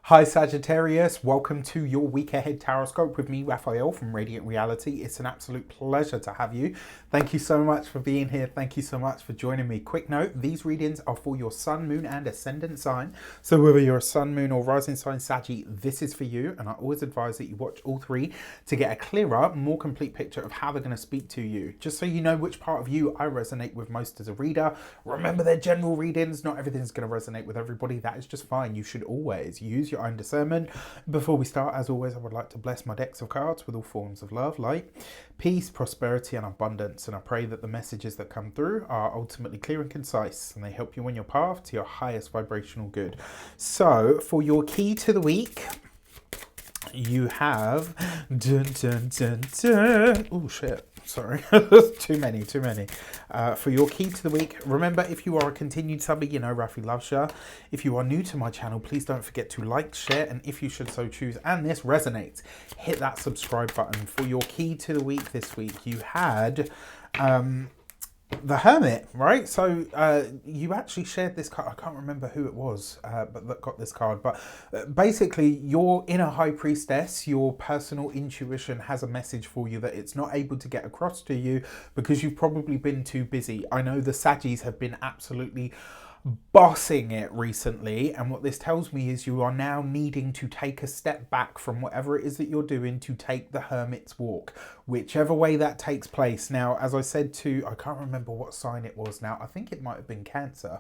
Hi Sagittarius, welcome to your week ahead Taroscope with me, Raphael from Radiant Reality. It's an absolute pleasure to have you. Thank you so much for being here. Thank you so much for joining me. Quick note, these readings are for your sun, moon and ascendant sign. So whether you're a sun, moon or rising sign Saggy, this is for you. And I always advise that you watch all three to get a clearer, more complete picture of how they're going to speak to you. Just so you know which part of you I resonate with most as a reader. Remember, they're general readings. Not everything's going to resonate with everybody. That is just fine. You should always use your own discernment. Before we start, as always, I would like to bless my decks of cards with all forms of love, light, peace, prosperity and abundance. And I pray that the messages that come through are ultimately clear and concise and they help you on your path to your highest vibrational good. So for your key to the week, you have oh shit, sorry. too many for your key to the week. Remember, if you are a continued subby, you know Rafi loves ya. If you are new to my channel, please don't forget to like, share, and if you should so choose and this resonates, hit that subscribe button. For your key to the week this week, you had the Hermit, right? So you actually shared this card. I can't remember who it was, but that got this card. But basically, your inner high priestess, your personal intuition has a message for you that it's not able to get across to you because you've probably been too busy. I know the Saggies have been absolutely bossing it recently, and what this tells me is you are now needing to take a step back from whatever it is that you're doing to take the hermit's walk, whichever way that takes place. Now, as I said to, I can't remember what sign it was now, I think it might have been Cancer.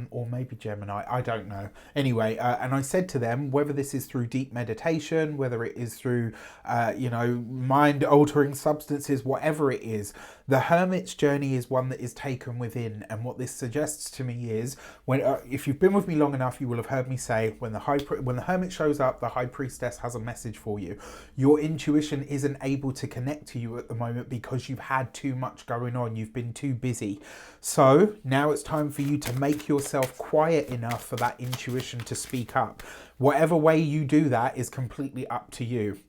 Or maybe Gemini, I don't know. Anyway, and I said to them, whether this is through deep meditation, whether it is through, mind-altering substances, whatever it is, the Hermit's journey is one that is taken within. And what this suggests to me is, when if you've been with me long enough, you will have heard me say, when the Hermit shows up, the High Priestess has a message for you. Your intuition isn't able to connect to you at the moment because you've had too much going on. You've been too busy. So now it's time for you to make yourself quiet enough for that intuition to speak up. Whatever way you do that is completely up to you.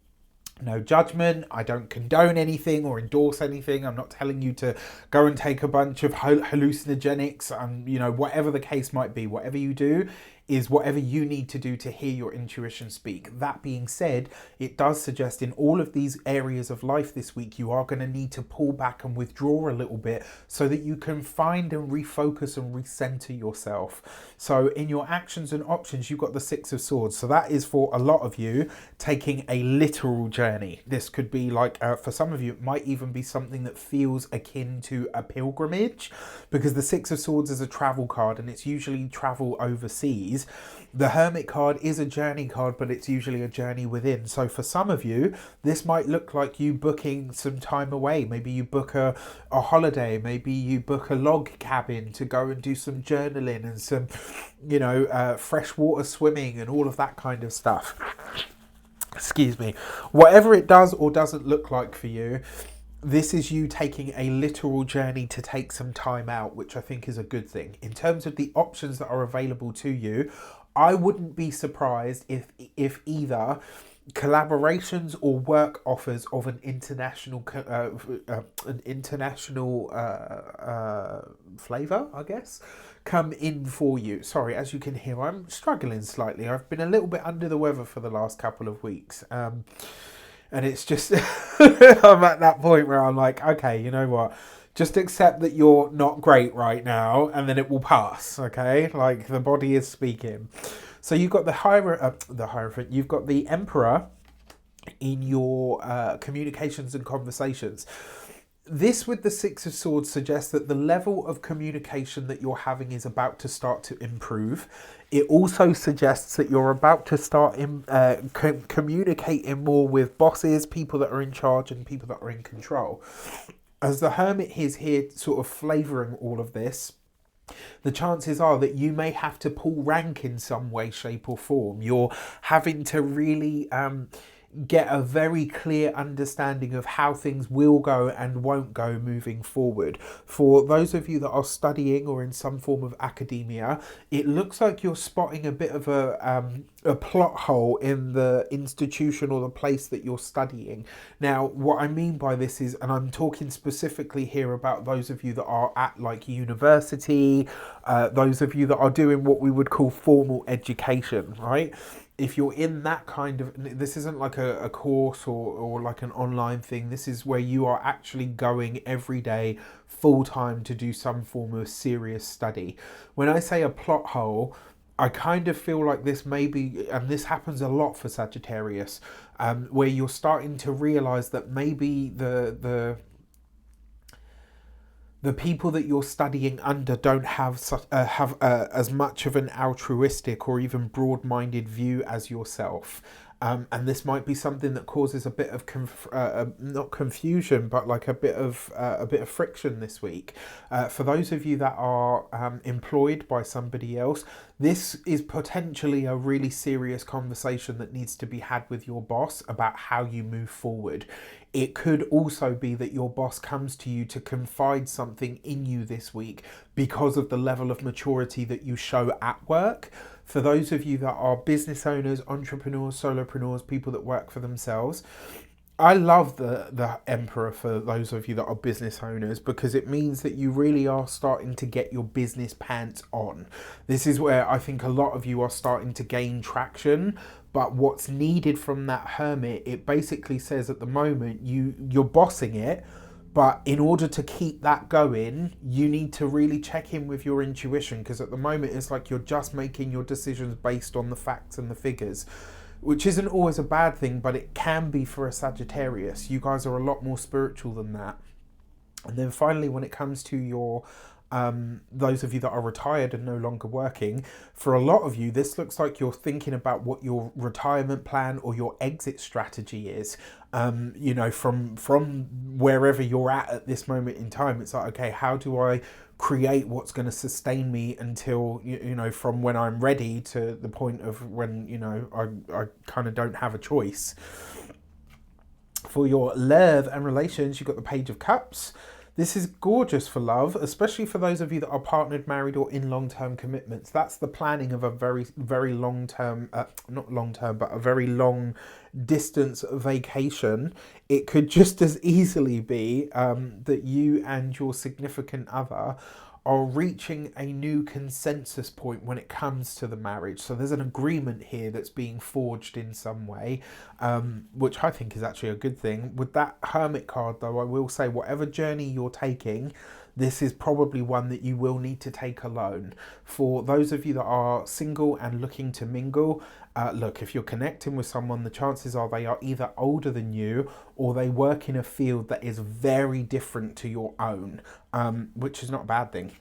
No judgment. I don't condone anything or endorse anything. I'm not telling you to go and take a bunch of hallucinogenics. Whatever the case might be, whatever you do is whatever you need to do to hear your intuition speak. That being said, it does suggest in all of these areas of life this week, you are going to need to pull back and withdraw a little bit so that you can find and refocus and recenter yourself. So in your actions and options, you've got the Six of Swords. So that is for a lot of you taking a literal journey. This could be like, for some of you, it might even be something that feels akin to a pilgrimage, because the Six of Swords is a travel card and it's usually travel overseas. The Hermit card is a journey card, but it's usually a journey within. So for some of you, this might look like you booking some time away. Maybe you book a holiday. Maybe you book a log cabin to go and do some journaling and some, freshwater swimming and all of that kind of stuff. Excuse me. Whatever it does or doesn't look like for you, this is you taking a literal journey to take some time out, which I think is a good thing. In terms of the options that are available to you, I wouldn't be surprised if either collaborations or work offers of an international flavor, I guess, come in for you. Sorry, as you can hear, I'm struggling slightly. I've been a little bit under the weather for the last couple of weeks. And it's just, I'm at that point where I'm like, okay, you know what? Just accept that you're not great right now and then it will pass, okay? Like the body is speaking. So you've got the Hierophant, you've got the Emperor in your communications and conversations. This with the Six of Swords suggests that the level of communication that you're having is about to start to improve. It also suggests that you're about to start communicating more with bosses, people that are in charge and people that are in control. As the Hermit is here sort of flavouring all of this, the chances are that you may have to pull rank in some way, shape or form. You're having to really get a very clear understanding of how things will go and won't go moving forward. For those of you that are studying or in some form of academia, it looks like you're spotting a bit of a plot hole in the institution or the place that you're studying. Now, what I mean by this is, and I'm talking specifically here about those of you that are at like university, those of you that are doing what we would call formal education, right? if you're in that kind of, this isn't like a course or like an online thing. This is where you are actually going every day full time to do some form of serious study. When I say a plot hole, I kind of feel like this may be, and this happens a lot for Sagittarius, where you're starting to realize that maybe the people that you're studying under don't have as much of an altruistic or even broad-minded view as yourself. And this might be something that causes a bit of not confusion, but like a bit of friction this week. For those of you that are employed by somebody else, this is potentially a really serious conversation that needs to be had with your boss about how you move forward. It could also be that your boss comes to you to confide something in you this week because of the level of maturity that you show at work. For those of you that are business owners, entrepreneurs, solopreneurs, people that work for themselves, I love the Emperor for those of you that are business owners, because it means that you really are starting to get your business pants on. This is where I think a lot of you are starting to gain traction. But what's needed from that Hermit, it basically says at the moment you're bossing it. But in order to keep that going, you need to really check in with your intuition, because at the moment it's like you're just making your decisions based on the facts and the figures, which isn't always a bad thing, but it can be for a Sagittarius. You guys are a lot more spiritual than that. And then finally, when it comes to your those of you that are retired and no longer working, for a lot of you, this looks like you're thinking about what your retirement plan or your exit strategy is. You know, from wherever you're at this moment in time, it's like, okay, how do I create what's going to sustain me until, you know, from when I'm ready to the point of when, you know, I kind of don't have a choice. For your love and relations, you've got the Page of Cups. This is gorgeous for love, especially for those of you that are partnered, married, or in long-term commitments. That's the planning of a very, very long-term, not long-term, but a very long distance vacation. It could just as easily be that you and your significant other are reaching a new consensus point when it comes to the marriage. So there's an agreement here that's being forged in some way, which I think is actually a good thing. With that Hermit card, though, I will say whatever journey you're taking, this is probably one that you will need to take alone. For those of you that are single and looking to mingle, look, if you're connecting with someone, the chances are they are either older than you or they work in a field that is very different to your own, which is not a bad thing.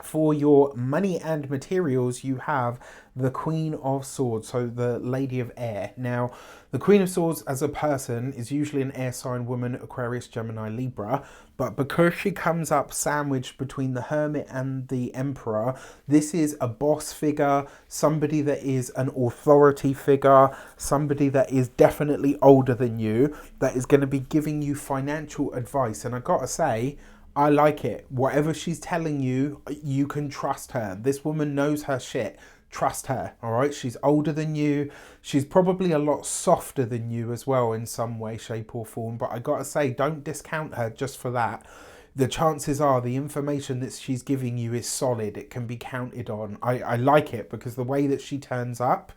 For your money and materials, you have the Queen of Swords, so the Lady of Air. Now, the Queen of Swords as a person is usually an air sign woman, Aquarius, Gemini, Libra, but because she comes up sandwiched between the Hermit and the Emperor, this is a boss figure, somebody that is an authority figure, somebody that is definitely older than you, that is going to be giving you financial advice. And I gotta say, I like it. Whatever she's telling you, you can trust her. This woman knows her shit. Trust her, all right? She's older than you. She's probably a lot softer than you as well in some way, shape or form. But I gotta say, don't discount her just for that. The chances are the information that she's giving you is solid. It can be counted on. I like it because the way that she turns up,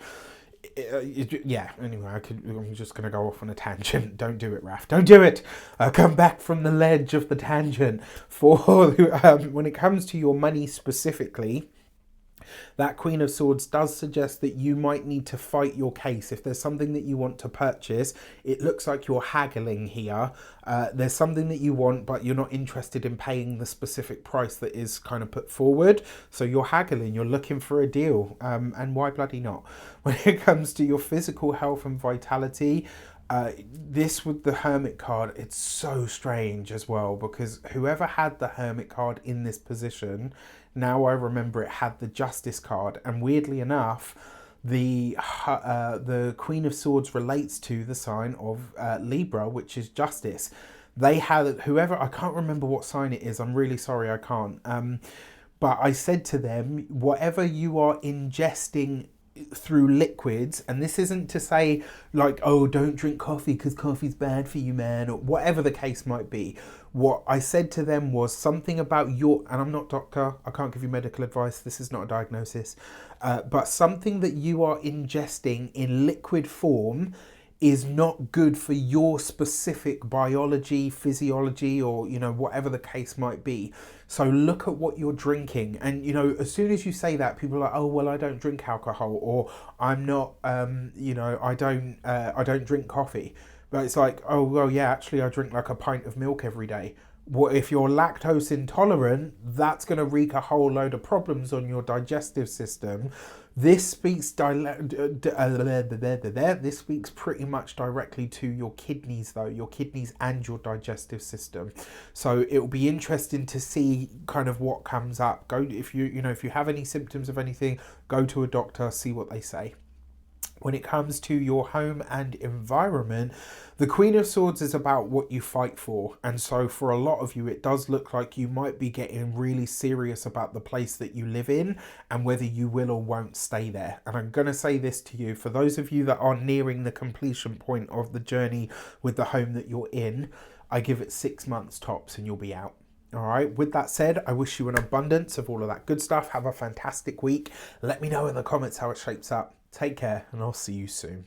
yeah, anyway, I'm just going to go off on a tangent. Don't do it, Raf. Don't do it. Come back from the ledge of the tangent. For when it comes to your money specifically, that Queen of Swords does suggest that you might need to fight your case. If there's something that you want to purchase, it looks like you're haggling here. There's something that you want, but you're not interested in paying the specific price that is kind of put forward. So you're haggling, you're looking for a deal. And why bloody not? When it comes to your physical health and vitality, this with the Hermit card, it's so strange as well, because whoever had the Hermit card in this position, now I remember it had the Justice card, and weirdly enough, the Queen of Swords relates to the sign of Libra, which is justice. They had whoever, I can't remember what sign it is. I'm really sorry, I can't. But I said to them, whatever you are ingesting through liquids, and this isn't to say like, oh, don't drink coffee because coffee's bad for you, man, or whatever the case might be. What I said to them was something about your, and I'm not a doctor, I can't give you medical advice, this is not a diagnosis, but something that you are ingesting in liquid form is not good for your specific biology, physiology, or whatever the case might be. So look at what you're drinking, and as soon as you say that, people are like, oh well, I don't drink alcohol, or I'm not, I don't drink coffee. But it's like, oh well, yeah, actually I drink like a pint of milk every day. What if you're lactose intolerant? That's going to wreak a whole load of problems on your digestive system. This speaks this speaks pretty much directly to your kidneys, though, your kidneys and your digestive system. So it will be interesting to see kind of what comes up. Go if you have any symptoms of anything, go to a doctor, see what they say. When it comes to your home and environment, the Queen of Swords is about what you fight for. And so for a lot of you, it does look like you might be getting really serious about the place that you live in and whether you will or won't stay there. And I'm going to say this to you, for those of you that are nearing the completion point of the journey with the home that you're in, I give it 6 months tops and you'll be out. All right, with that said, I wish you an abundance of all of that good stuff. Have a fantastic week. Let me know in the comments how it shapes up. Take care, and I'll see you soon.